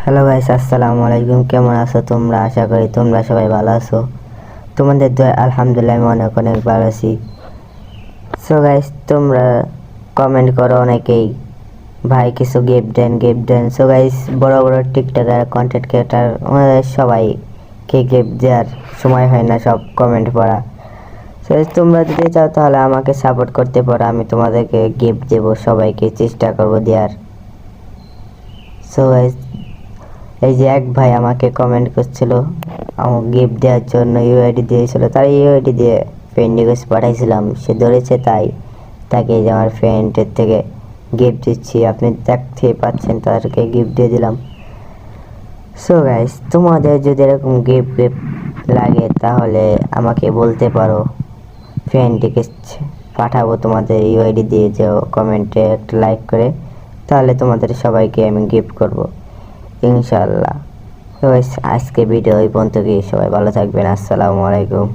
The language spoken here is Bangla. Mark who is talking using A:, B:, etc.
A: হ্যালো গাইস, আসসালামু আলাইকুম। কেমন আছো তোমরা? আশা করি তোমরা সবাই ভালো আছো। তোমাদের দোয়া আলহামদুলিল্লাহ আমি অনেক অনেক ভালো আছি। সো গাইস, তোমরা কমেন্ট করো অনেকেই, ভাই কিছু গিফট দেন। সো গাইস, বড় বড় টিকটকার কন্টেন্ট ক্রিয়েটার সবাইকে গিফট দেওয়ার সময় হয় না সব কমেন্ট পড়া। সো তোমরা যদি চাও তাহলে আমাকে সাপোর্ট করতে পারো, আমি তোমাদেরকে গিফট দেবো, সবাইকে চেষ্টা করবো দেওয়ার। সো গাইস, এই যে এক ভাই আমাকে কমেন্ট করছিল আমার গিফট দেওয়ার জন্য, ইউআইডি দিয়েছিল, তার ইউআইডি দিয়ে ফ্রেন্ড রিকোয়েস্ট পাঠাইছিলাম, সে ধরেছে, তাই তাকে যে আমার ফ্রেন্ডের থেকে গিফট দিচ্ছি, আপনি দেখতে পাচ্ছেন, তাদেরকে গিফট দিয়ে দিলাম। সো গাইস, তোমাদের যদি এরকম গিফট লাগে তাহলে আমাকে বলতে পারো, ফ্রেন্ড রিকোয়েস্ট পাঠাবো তোমাদের ইউআইডি দিয়ে, যে কমেন্টে একটা লাইক করে, তাহলে তোমাদের সবাইকে আমি গিফট করব ইনশাআল্লাহ। তো আজকে ভিডিও এই পর্যন্ত, সবাই ভালো থাকবেন। আসসালামু আলাইকুম।